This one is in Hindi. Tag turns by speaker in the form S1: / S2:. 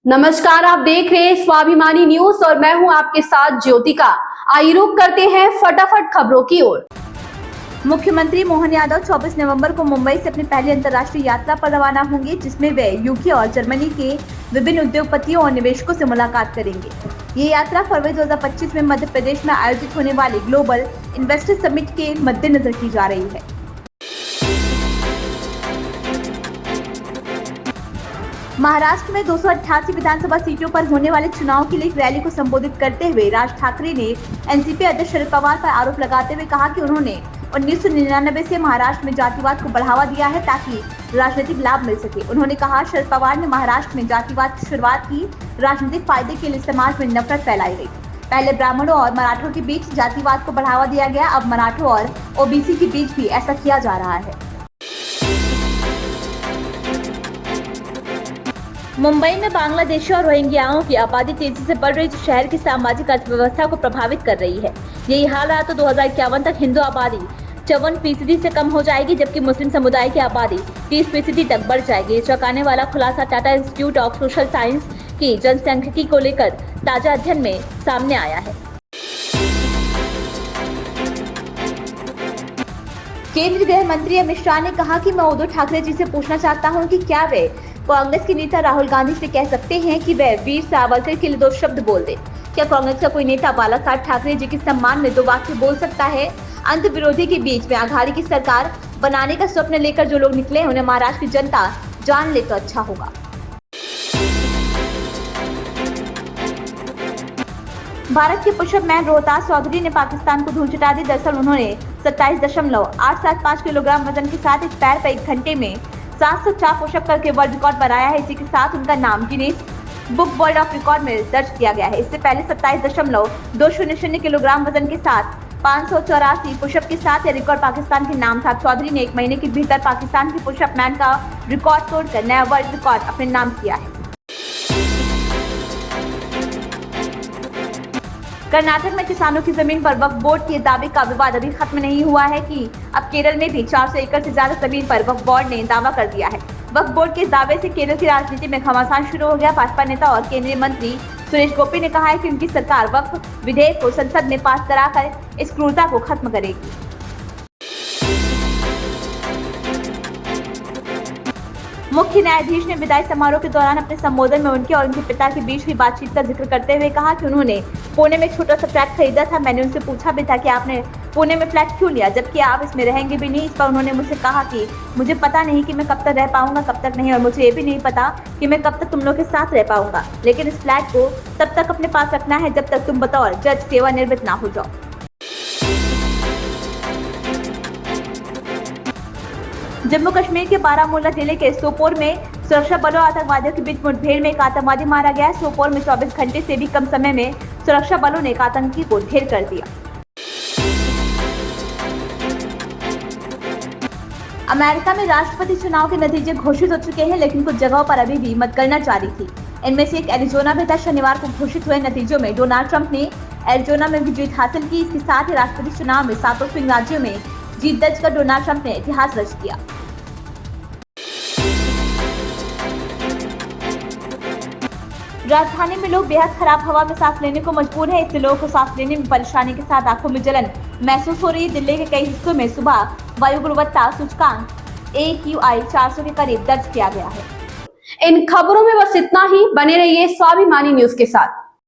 S1: नमस्कार, आप देख रहे हैं स्वाभिमानी न्यूज और मैं हूं आपके साथ ज्योतिका। आइए रुक करते हैं फटाफट खबरों की ओर।
S2: मुख्यमंत्री मोहन यादव 24 नवंबर को मुंबई से अपनी पहली अंतर्राष्ट्रीय यात्रा पर रवाना होंगे, जिसमें वे यूके और जर्मनी के विभिन्न उद्योगपतियों और निवेशकों से मुलाकात करेंगे। ये यात्रा फरवरी 2025 में मध्य प्रदेश में आयोजित होने वाले ग्लोबल इन्वेस्टर समिट के मद्देनजर की जा रही है। महाराष्ट्र में 288 विधानसभा सीटों पर होने वाले चुनाव के लिए एक रैली को संबोधित करते हुए राज ठाकरे ने एनसीपी अध्यक्ष शरद पवार पर आरोप लगाते हुए कहा कि उन्होंने 1999 से महाराष्ट्र में जातिवाद को बढ़ावा दिया है ताकि राजनीतिक लाभ मिल सके। उन्होंने कहा, शरद पवार ने महाराष्ट्र में जातिवाद की शुरुआत की, राजनीतिक फायदे के लिए समाज में नफरत फैलाई गई। पहले ब्राह्मणों और मराठों के बीच जातिवाद को बढ़ावा दिया गया, अब मराठों और ओबीसी के बीच भी ऐसा किया जा रहा है। मुंबई में बांग्लादेशी और रोहिंग्याओं की आबादी तेजी से बढ़ रही, जो शहर की सामाजिक अर्थव्यवस्था को प्रभावित कर रही है। यही हाल रहा तो 2051 तक हिंदू आबादी 54% से कम हो जाएगी, जबकि मुस्लिम समुदाय की आबादी 30% तक बढ़ जाएगी। चौंकाने वाला खुलासा Tata institute of social science की जनसांख्यिकी को लेकर ताजा अध्ययन में सामने आया है। केंद्रीय गृह मंत्री अमित शाह ने कहा कि मैं उद्धव ठाकरे जी से पूछना चाहता हूं कि क्या वे कांग्रेस के नेता राहुल गांधी से कह सकते हैं कि वह वीर सावरकर के लिए 2 शब्द बोल दे। क्या कांग्रेस का कोई नेता बाला साहब ठाकरे जी के सम्मान में 2 वाक्य बोल सकता है? अंत विरोधी के बीच में आघाड़ी की सरकार बनाने का स्वप्न लेकर जो लोग निकले, उन्हें महाराष्ट्र की जनता जान ले तो अच्छा होगा। भारत के पुशअप मैन रोहतास चौधरी ने पाकिस्तान को धूल चटा दी। दरअसल उन्होंने 27.875 किलोग्राम वजन के साथ एक पैर पर 1 घंटे में 704 पुशअप करके वर्ल्ड रिकॉर्ड बनाया है। इसी के साथ उनका नाम Guinness book world of record में दर्ज किया गया है। इससे पहले 27.200 किलोग्राम वजन के साथ 584 पुशअप के साथ यह रिकॉर्ड पाकिस्तान के नाम था। चौधरी ने 1 महीने के भीतर पाकिस्तान के पुशअप मैन का रिकॉर्ड तोड़कर नया वर्ल्ड रिकॉर्ड अपने नाम किया है। कर्नाटक में किसानों की जमीन पर वक्फ बोर्ड के दावे का विवाद अभी खत्म नहीं हुआ है कि अब केरल में भी 400 एकड़ से ज्यादा जमीन पर वक्फ बोर्ड ने दावा कर दिया है। वक्फ बोर्ड के दावे से केरल की राजनीति में घमासान शुरू हो गया। भाजपा नेता और केंद्रीय मंत्री सुरेश गोपी ने कहा है कि उनकी सरकार वक्फ विधेयक को संसद में पास कराकर इस क्रूरता को खत्म करेगी। मुख्य न्यायाधीश ने विदाई समारोह के दौरान अपने संबोधन में उनके और उनके पिता के बीच हुई बातचीत का जिक्र करते हुए कहा कि उन्होंने पुणे में एक छोटा सा फ्लैट खरीदा था। मैंने उनसे पूछा भी था कि आपने पुणे में फ्लैट क्यों लिया, जबकि आप इसमें रहेंगे भी नहीं। इस पर उन्होंने मुझसे कहा कि मुझे पता नहीं कि मैं कब तक रह पाऊंगा, कब तक नहीं, और मुझे ये भी नहीं पता कि मैं कब तक तुम लोग के साथ रह पाऊंगा, लेकिन इस फ्लैट को तब तक अपने पास रखना है जब तक तुम बतौर जज सेवानिवृत्त ना हो जाओ। जम्मू कश्मीर के बारामूला जिले के सोपोर में सुरक्षा बलों और आतंकवादियों के बीच मुठभेड़ में एक आतंकवादी मारा गया। सोपोर में 24 घंटे से भी कम समय में सुरक्षा बलों ने एक आतंकी को ढेर कर दिया। अमेरिका में राष्ट्रपति चुनाव के नतीजे घोषित हो चुके हैं, लेकिन कुछ जगहों पर अभी भी मतगणना जारी थी। इनमें से एक एरिजोना भी था। शनिवार को घोषित हुए नतीजों में डोनाल्ड ट्रंप ने एरिजोना में भी जीत हासिल की। इसके साथ ही राष्ट्रपति चुनाव में 7 स्विंग राज्यों में जीत दर्ज कर डोनाल्ड ट्रंप ने इतिहास रच दिया। राजधानी में लोग बेहद खराब हवा में सांस लेने को मजबूर है। इससे लोगों को सांस लेने में परेशानी के साथ आंखों में जलन महसूस हो रही है। दिल्ली के कई हिस्सों में सुबह वायु गुणवत्ता सूचकांक AQI 400 के करीब दर्ज किया गया है।
S1: इन खबरों में बस इतना ही। बने रहिए स्वाभिमानी न्यूज के साथ।